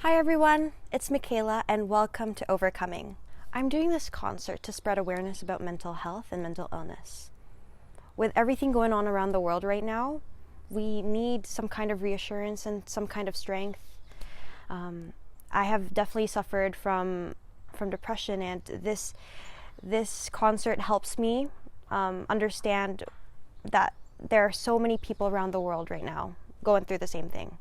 Hi everyone, it's Mikaelah and welcome to Overcoming. I'm doing this concert to spread awareness about mental health and mental illness. With everything going on around the world right now, we need some kind of reassurance and some kind of strength. I have definitely suffered from depression, and this concert helps me understand that there are so many people around the world right now going through the same thing.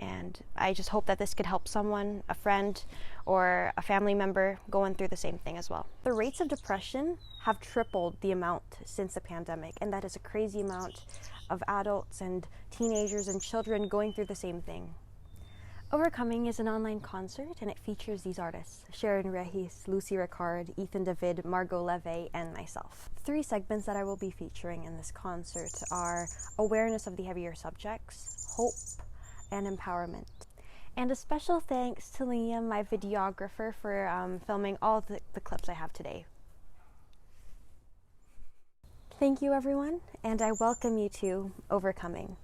And I just hope that this could help someone, a friend or a family member going through the same thing as well. The rates of depression have tripled the amount since the pandemic, and that is a crazy amount of adults and teenagers and children going through the same thing. Overcoming is an online concert, and it features these artists: Sheryn Regis, Lucie Reckhard, Ethan David, Margo Levae, and myself. 3 segments that I will be featuring in this concert are awareness of the heavier subjects, hope, and empowerment. And a special thanks to Liam, my videographer, for filming all the clips I have today. Thank you everyone, and I welcome you to Overcoming.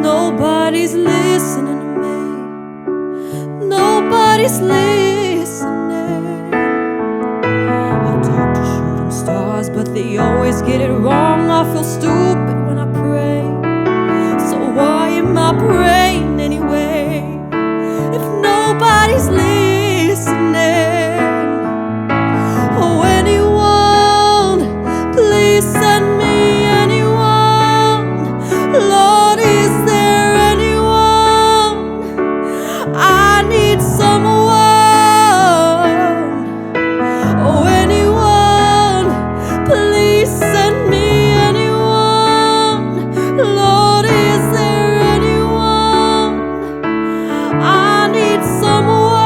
Nobody's listening to me. Nobody's listening. I talk to shooting stars, but they always get it wrong. I feel stupid when I pray. So why am I praying anyway? If nobody's listening. Oh, anyone, please send me anyone. Lord, is there anyone? I need someone. Oh, anyone, please send me anyone. Lord, is there anyone? I need someone.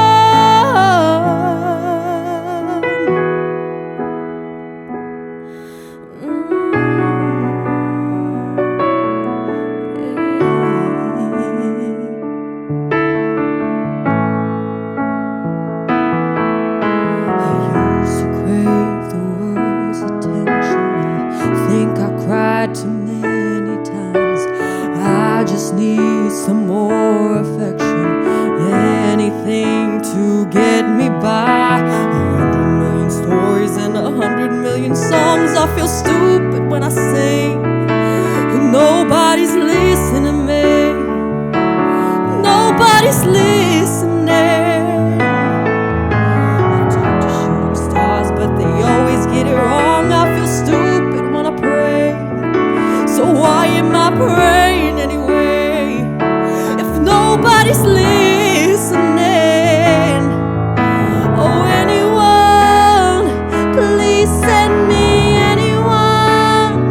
Too many times. I just need some more affection, anything to get me by. 100 million stories and 100 million songs. I feel stupid when I sing. Nobody's listening to me. Nobody's listening. I talk to shooting stars, but they always get it wrong. I feel stupid when I pray. So why am I praying anyway? If nobody's listening. Oh, anyone, please send me anyone.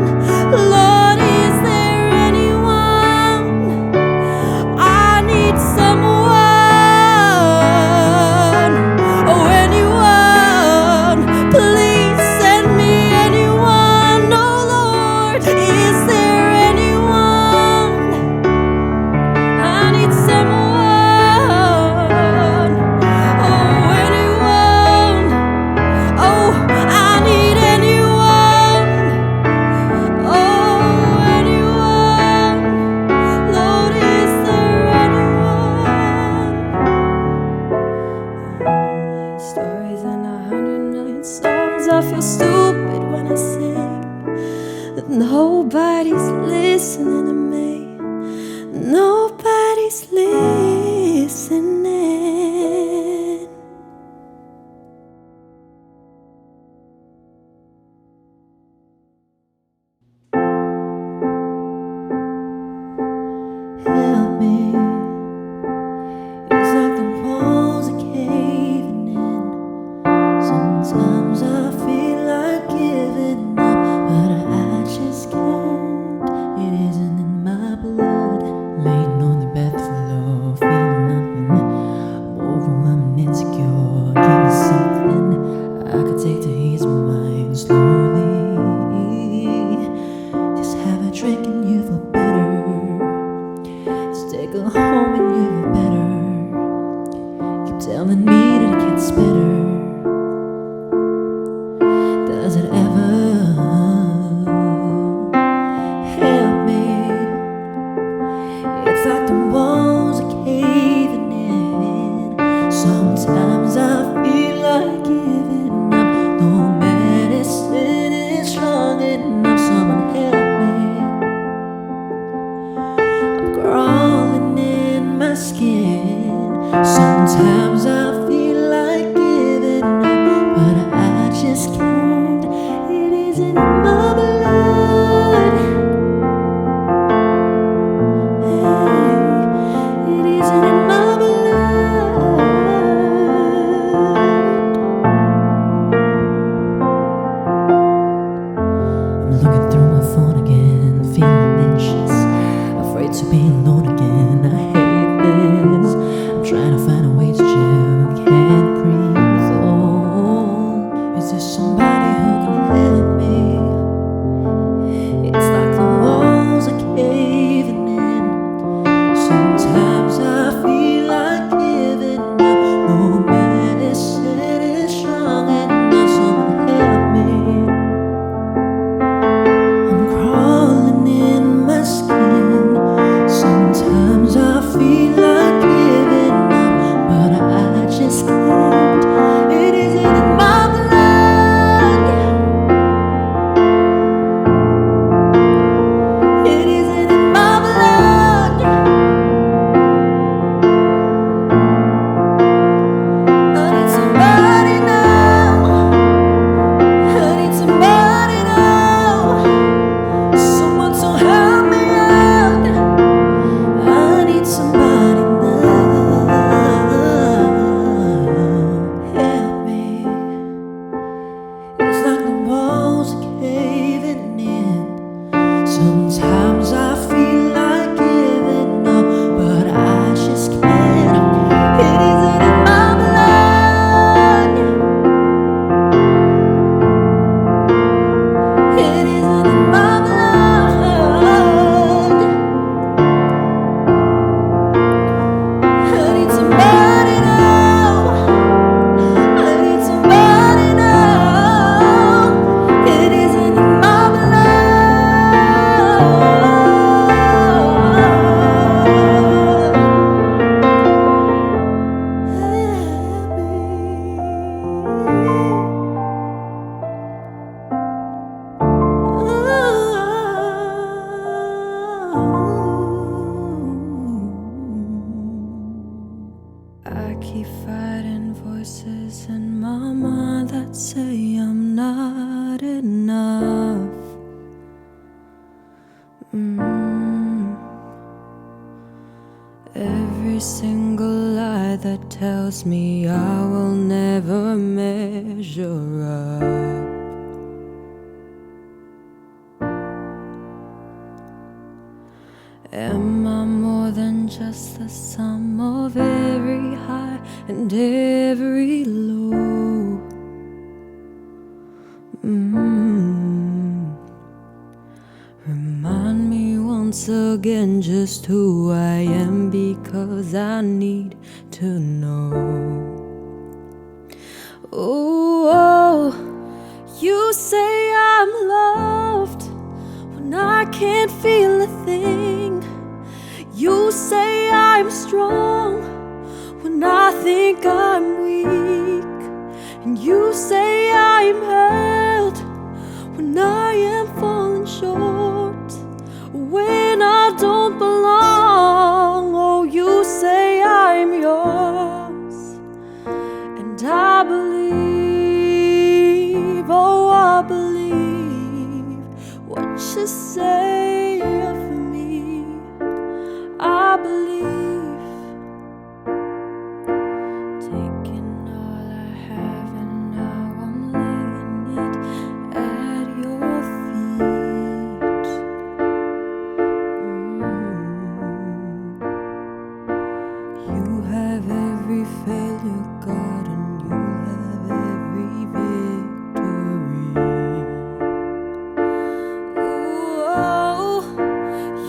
Lord, is there anyone? I need someone. Oh, anyone, please send me anyone. Oh, Lord, is there anyone? I need someone. Oh, anyone. Oh, I need anyone. Oh, anyone. Lord, is there anyone? 100 million stories and 100 million songs. I feel stupid when I sing that nobody's listening to me. Nobody's listening. walls are caving in. Sometimes I feel like giving up, but I just can't. It isn't in my blood. It isn't in my blood. I need somebody now. I need somebody now. It isn't in my I keep fighting voices in my mind that say I'm not enough. Every single lie that tells me I will never measure up. Am I more than just the sum of every high and every low? Remind me once again just who I am, because I need to know. Oh, you say I'm loved when I can't feel a thing. You say I'm strong when I think I'm weak. And you say I'm held when I am falling short, when I don't belong. Oh, you say I'm yours, and I believe, oh, I believe what you say of me. I believe, taking all I have and now I'm laying it at your feet. You have every failure, God, and you have every victory. Oh,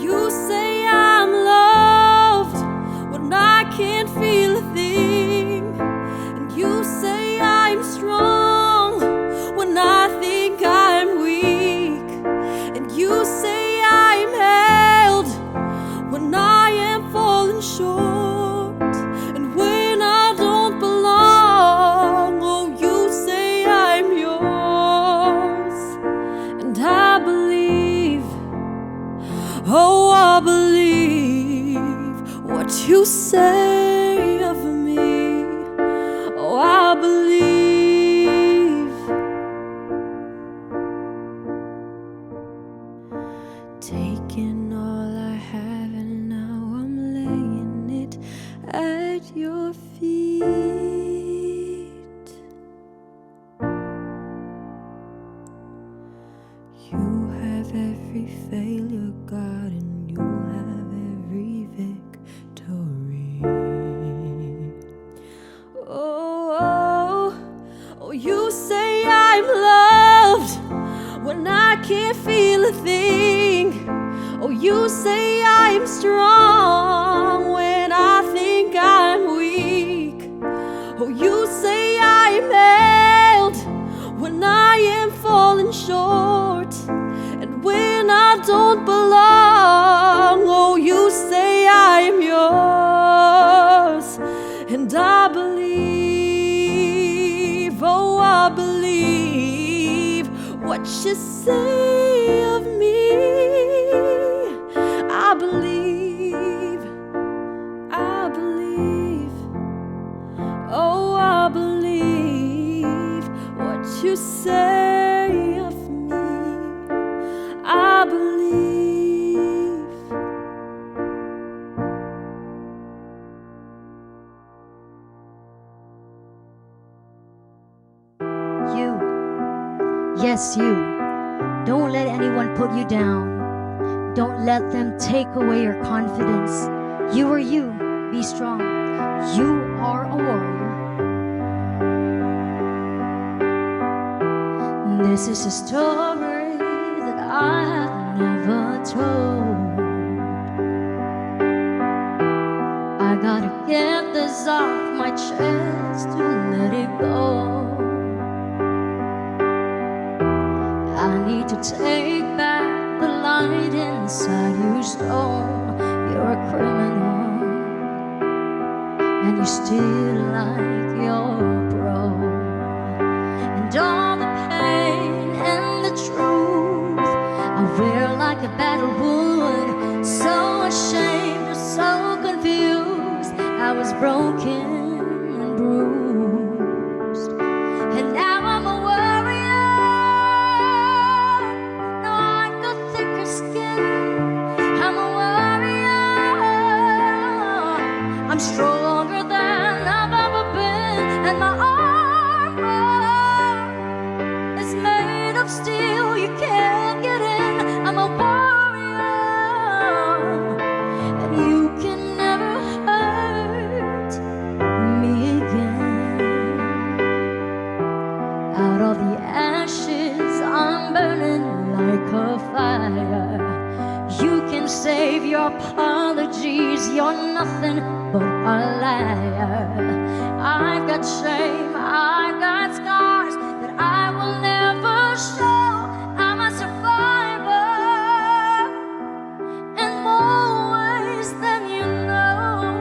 you say I'm loved when I can't feel a thing. And you say I'm strong when I think I'm weak. And you say I'm held when I am falling short, and when I don't belong. Oh, you say I'm yours, and I believe, oh, I believe what you say of me. Oh, I believe, taking all I have and now I'm laying it at your feet. You have every failure, God, and you have every victory. Oh, oh, you say I'm loved when I can't feel a thing. Oh, you say I'm strong when I think I'm weak. Oh, you say I'm held when I am falling short, and when I don't belong. Oh, you say I'm yours, and I believe, oh, I believe what you say of me. I believe, I believe, oh, I believe what you say of me. I believe. Yes, that's you. Don't let anyone put you down. Don't let them take away your confidence. You are you. Be strong. You are a warrior. This is a story that I have never told. I gotta get this off my chest to let it go. I need to take back the light inside you stole. You're a criminal, and you steal like you're broke. And all the pain and the truth I wear like a battle wound. So ashamed, so confused, I was broken and bruised. And now I'm a warrior. Now I've got thicker skin. I'm a warrior. I'm stronger than I've ever been. And my armor is made of steel. You can't get in. I'm a warrior. And you can never hurt me again. Out of the ashes, I'm burning like a fire. You can save your apologies. You're nothing but a liar. I've got shame, I've got scars that I will never show. I'm a survivor in more ways than you know.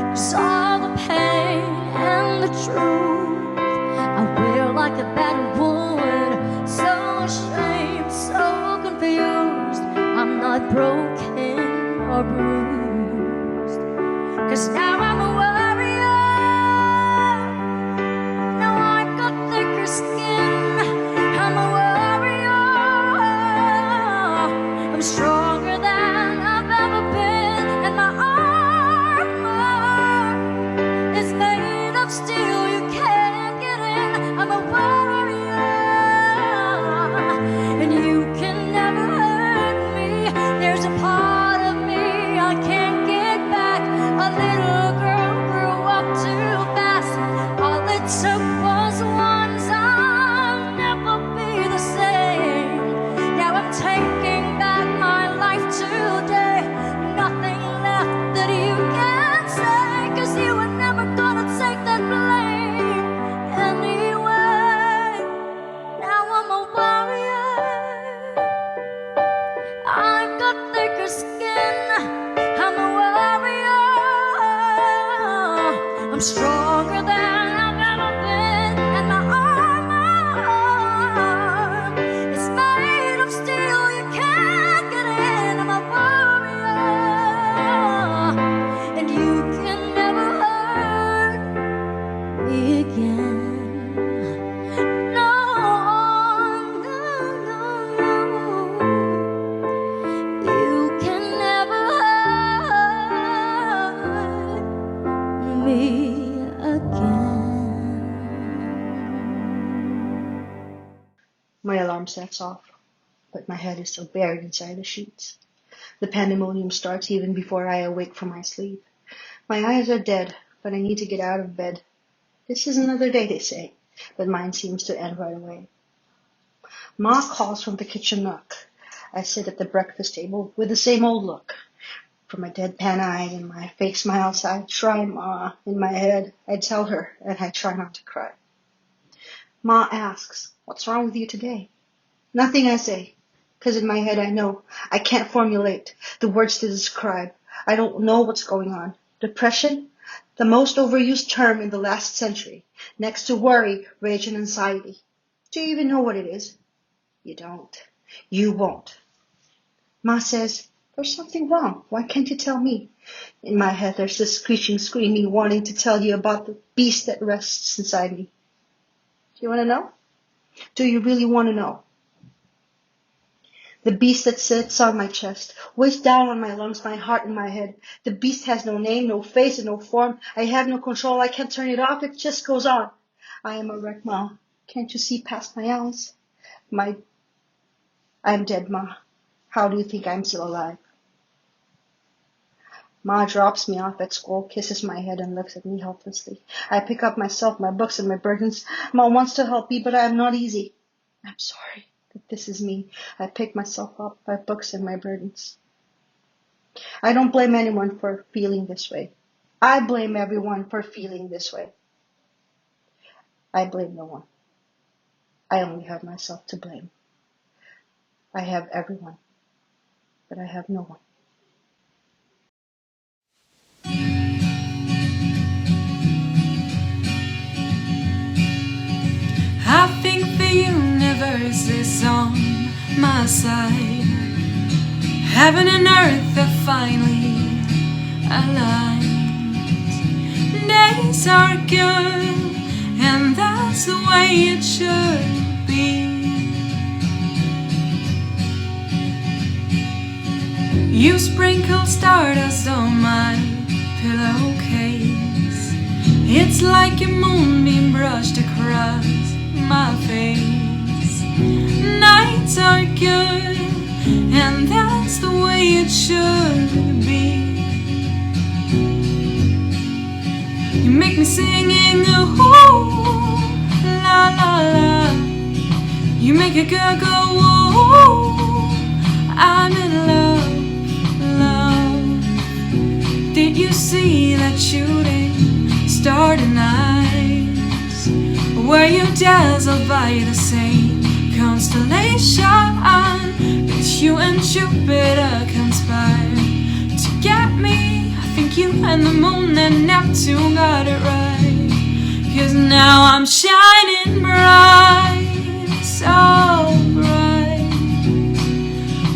'Cause all the pain and the truth I wear like a battle wound. So ashamed, so confused, I'm not broken or bruised. 'Cause now I'm a warrior. Now I've got thicker skin. I'm a warrior. I'm stronger than I've ever been. And my armor is made of steel. You can't get in. I'm a warrior. And you can never hurt me. There's a part of me I can't get back. A little girl grew up too fast. All it took was once. I'll never be the same. Now I'm taking back my life today. Nothing left that you can say. 'Cause you were never gonna take that blame anyway. Now I'm a warrior. I've got thicker skin. I'm a warrior. I'm stronger than I've ever been. And my armor is made of steel. You can't get in. I'm a warrior. And you can never hurt me again. No, no, no, no. You can never hurt me again. My alarm sets off, but my head is still buried inside the sheets. The pandemonium starts even before I awake from my sleep. My eyes are dead, but I need to get out of bed. This is another day, they say, but mine seems to end right away. Ma calls from the kitchen nook. I sit at the breakfast table with the same old look. From my deadpan eye and my fake smiles, I try Ma. In my head, I tell her, and I try not to cry. Ma asks, "What's wrong with you today?" Nothing, I say, 'cause in my head I know I can't formulate the words to describe. I don't know what's going on. Depression? The most overused term in the last century, next to worry, rage, and anxiety. Do you even know what it is? You don't. You won't. Ma says, "There's something wrong. Why can't you tell me?" In my head there's this screeching, screaming, wanting to tell you about the beast that rests inside me. Do you want to know? Do you really want to know? The beast that sits on my chest, weighs down on my lungs, my heart, and my head. The beast has no name, no face, and no form. I have no control. I can't turn it off. It just goes on. I am a wreck, Ma. Can't you see past my eyes? I'm dead, Ma. How do you think I'm still alive? Ma drops me off at school, kisses my head, and looks at me helplessly. I pick up myself, my books, and my burdens. Ma wants to help me, but I am not easy. I'm sorry that this is me. I pick myself up, my books, and my burdens. I don't blame anyone for feeling this way. I blame everyone for feeling this way. I blame no one. I only have myself to blame. I have everyone, but I have no one. I think the universe is on my side. Heaven and earth are finally aligned. Days are good, and that's the way it should be. You sprinkle stardust on my pillowcase. It's like a moonbeam brushed across my face. Nights are good, and that's the way it should be. You make me singing ooh, la la la. You make a girl go ooh, I'm in love, love. Did you see that shooting star tonight? Were you dazzled by the same constellation? Did you and Jupiter conspire to get me? I think you and the moon and Neptune got it right. 'Cause now I'm shining bright, so bright,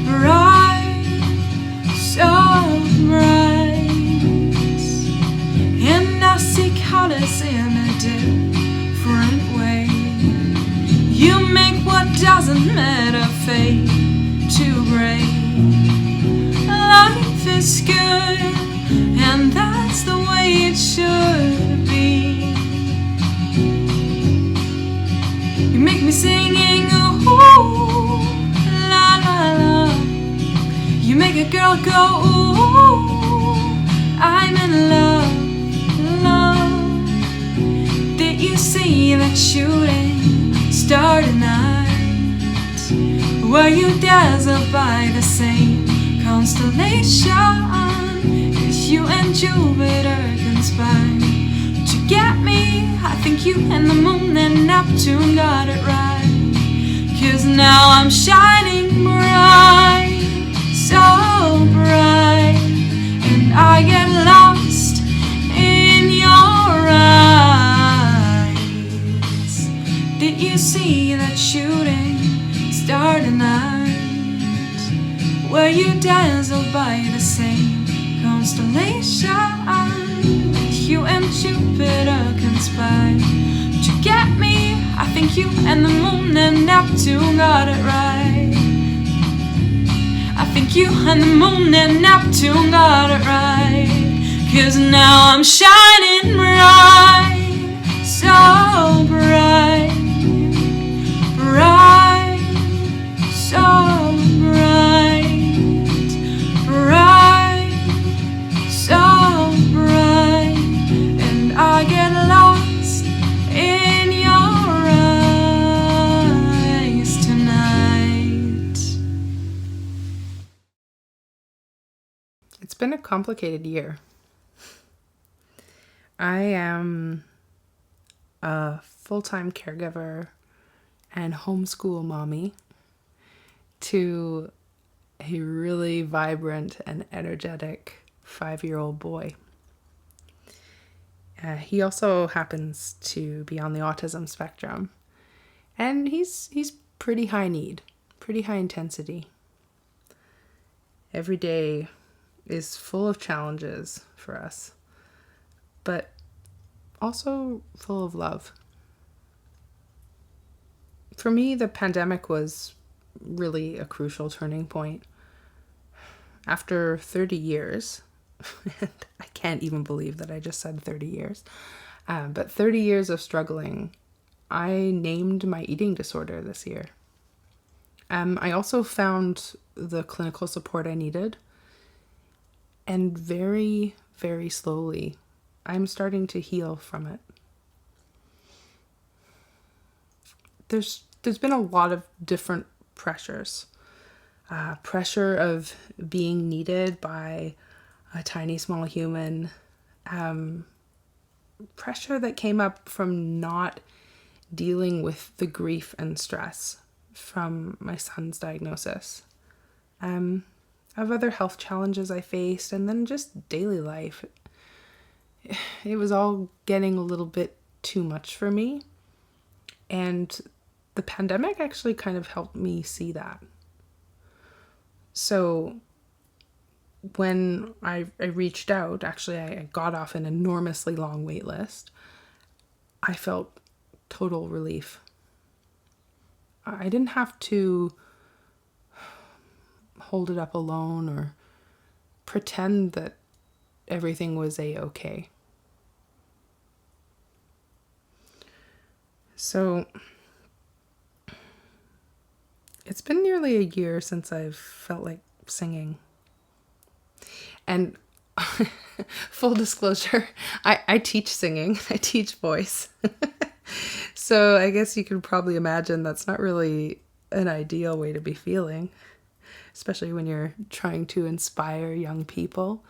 bright, so bright. And I see colors in a different way. You make what doesn't matter fade to gray. Life is good, and that's the way it should be. You make me singing ooh, la la la. You make a girl go ooh, I'm in love, love. Did you see that shooting star tonight? Were you dazzled by the same constellation? Did you and Jupiter conspire to get me? I think you and the moon and Neptune got it right. 'Cause now I'm shining bright, so bright, and I get lost in your eyes. Did you see that shooting star tonight? Were you dazzled by the same constellation? Did you and Jupiter conspire to get me? I think you and the moon and Neptune got it right. I think you and the moon and Neptune got it right. 'Cause now I'm shining bright, so bright, bright, so bright, bright, so bright, and I get lost in your eyes tonight. It's been a complicated year. I am a full-time caregiver and homeschool mommy to a really vibrant and energetic 5-year-old boy. He also happens to be on the autism spectrum, and he's pretty high need, pretty high intensity. Every day is full of challenges for us, but also full of love. For me, the pandemic was really a crucial turning point. After 30 years, and I can't even believe that I just said 30 years, but 30 years of struggling, I named my eating disorder this year. I also found the clinical support I needed, and very, very slowly, I'm starting to heal from it. There's been a lot of different pressures. Pressure of being needed by a tiny small human. Pressure that came up from not dealing with the grief and stress from my son's diagnosis. Of other health challenges I faced, and then just daily life. It was all getting a little bit too much for me. And the pandemic actually kind of helped me see that. So when I reached out, actually I got off an enormously long wait list. I felt total relief. I didn't have to hold it up alone or pretend that everything was a-okay. So it's been nearly a year since I've felt like singing. And full disclosure, I teach singing. I teach voice. So I guess you can probably imagine that's not really an ideal way to be feeling, especially when you're trying to inspire young people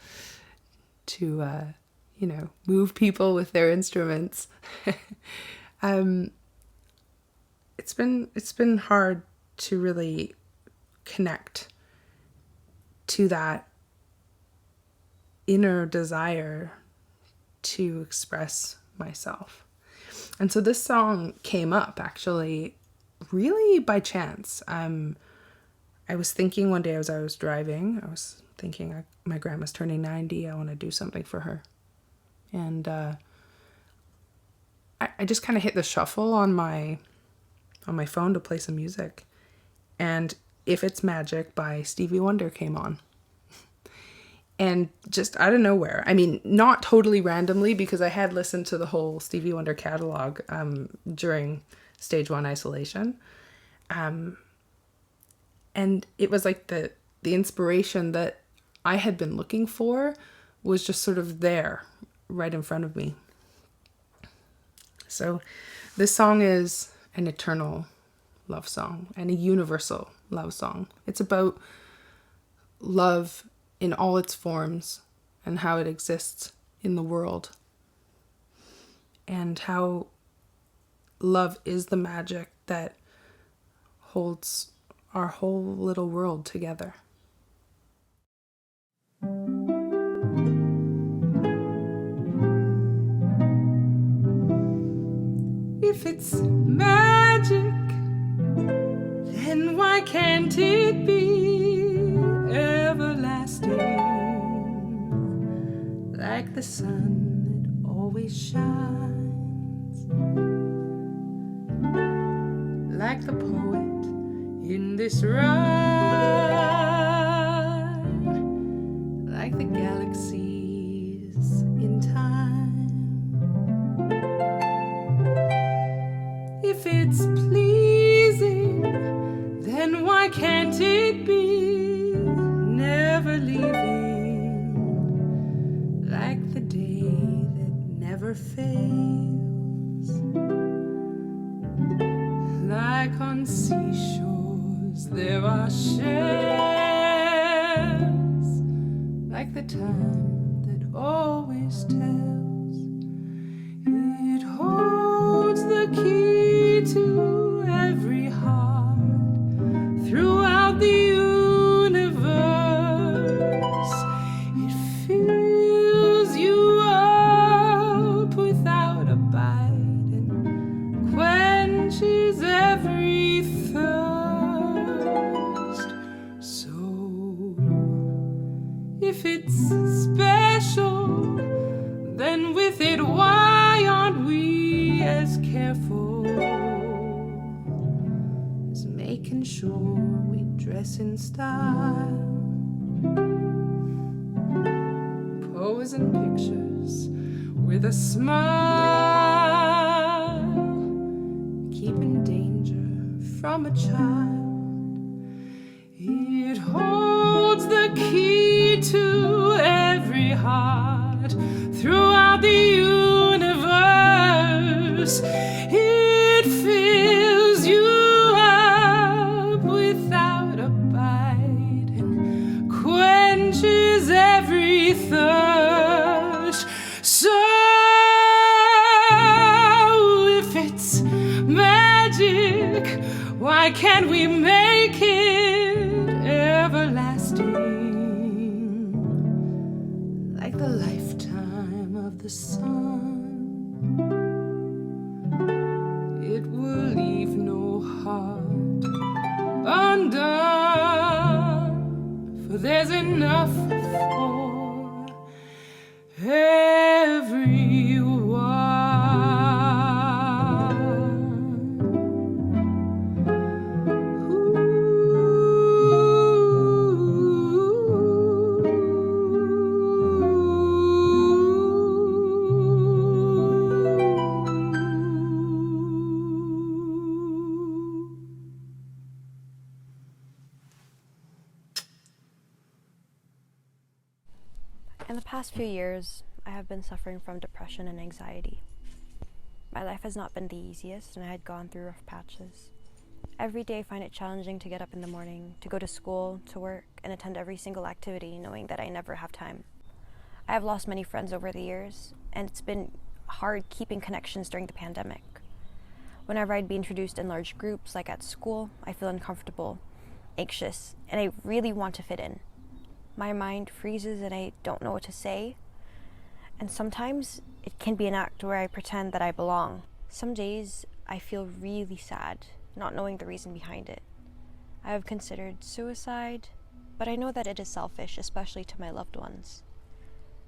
to, move people with their instruments. It's been hard to really connect to that inner desire to express myself. And so this song came up actually really by chance. I was thinking one day as I was driving, I was thinking my grandma's turning 90, I want to do something for her. And I just kind of hit the shuffle on my phone to play some music. And If It's Magic by Stevie Wonder came on. And just out of nowhere, I mean, not totally randomly, because I had listened to the whole Stevie Wonder catalog during stage 1 isolation. And it was like the inspiration that I had been looking for was just sort of there, right in front of me. So this song is an eternal love song and a universal love song. It's about love in all its forms and how it exists in the world, and how love is the magic that holds our whole little world together. If it's magic, then why can't it be everlasting, like the sun that always shines, like the poet in this rhyme, like the galaxies in time. If it's pleasing, then why can't it be never leaving, like the day that never fails, like on seashores there are shells, like the time that always tells. It holds the key to every heart throughout the universe. It fills you up without a bite and quenches every thirst. So if it's special, then with it why aren't we as careful as making sure we dress in style, pose in pictures with a smile, keeping danger from a child, the key to every heart throughout the universe. It fills you up without a bite and quenches every thirst. So if it's magic, why can't we make it everlasting, like the lifetime of the sun? It will leave no heart undone, for there's enough for everyone. In the past few years, I have been suffering from depression and anxiety. My life has not been the easiest, and I had gone through rough patches. Every day I find it challenging to get up in the morning, to go to school, to work, and attend every single activity, knowing that I never have time. I have lost many friends over the years, and it's been hard keeping connections during the pandemic. Whenever I'd be introduced in large groups, like at school, I feel uncomfortable, anxious, and I really want to fit in. My mind freezes and I don't know what to say. And sometimes it can be an act where I pretend that I belong. Some days I feel really sad, not knowing the reason behind it. I have considered suicide, but I know that it is selfish, especially to my loved ones.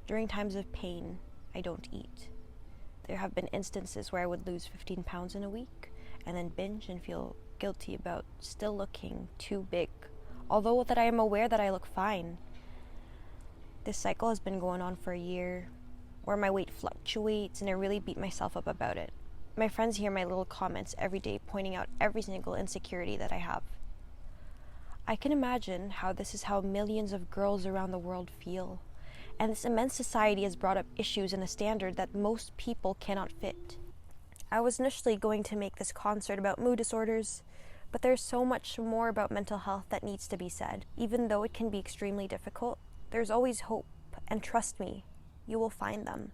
During times of pain, I don't eat. There have been instances where I would lose 15 pounds in a week and then binge and feel guilty about still looking too big, although that I am aware that I look fine. This cycle has been going on for a year, where my weight fluctuates and I really beat myself up about it. My friends hear my little comments every day pointing out every single insecurity that I have. I can imagine how this is how millions of girls around the world feel, and this immense society has brought up issues and a standard that most people cannot fit. I was initially going to make this concert about mood disorders, but there's so much more about mental health that needs to be said. Even though it can be extremely difficult, there's always hope, and trust me, you will find them.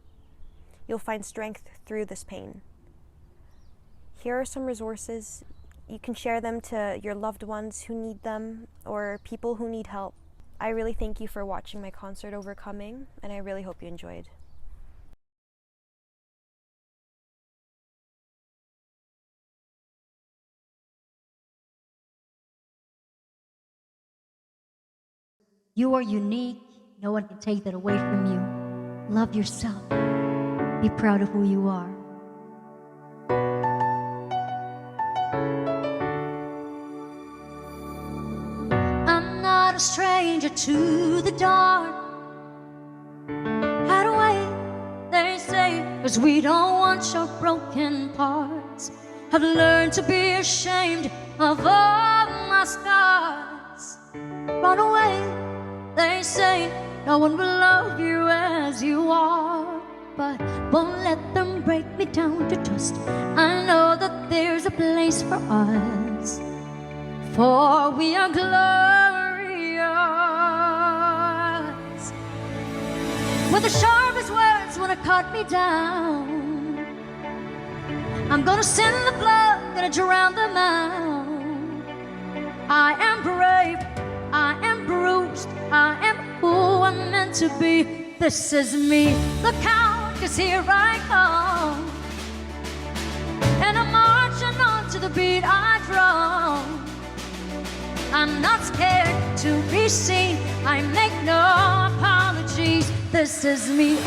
You'll find strength through this pain. Here are some resources. You can share them to your loved ones who need them, or people who need help. I really thank you for watching my concert Overcoming, and I really hope you enjoyed. You are unique. No one can take that away from you. Love yourself. Be proud of who you are. I'm not a stranger to the dark. Hide away, they say, 'cause we don't want your broken parts. I've learned to be ashamed of all my scars. Run away, they say, no one will love you as you are. But won't let them break me down to dust. I know that there's a place for us, for we are glorious. When the sharpest words wanna cut me down, I'm gonna send the blood, gonna drown them out. I am brave, I am bruised, I am who I'm meant to be. This is me, look out, 'cause here I come. And I'm marching on to the beat I drum. I'm not scared to be seen, I make no apologies. This is me,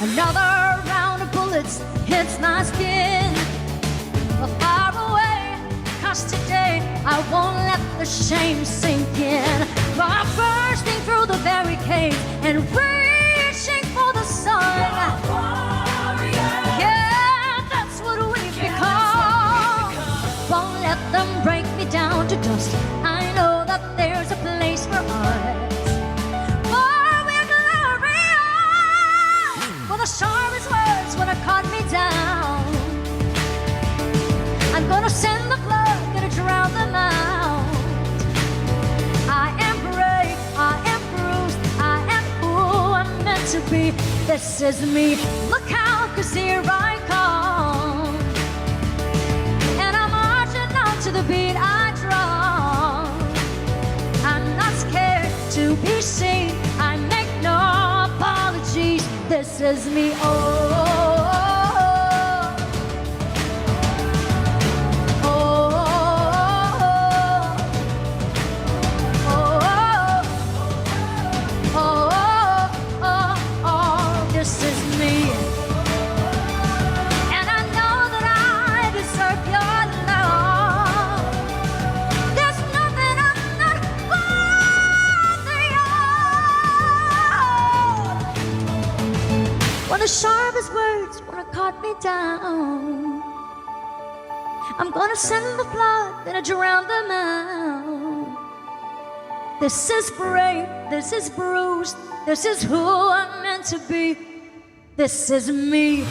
Another round of bullets hits my skin. Far away, 'cause today I won't let the shame I'm sinking, but bursting through the barricade and reaching for the sun. Yeah, that's what we've become. Won't let them break me down to dust. I know that there's a place for us. For we're glorious. For the sharpest words when it cut me down. I'm gonna send the flood, gonna drown them out. I am brave, I am bruised, I am who I'm meant to be. This is me, look out, 'cause here I come. And I'm marching on to the beat I drum. I'm not scared to be seen, I make no apologies. This is me, oh. The sharpest words wanna cut me down. I'm gonna send the flood, gonna drown them out. This is brave, this is bruised, this is who I'm meant to be. This is me.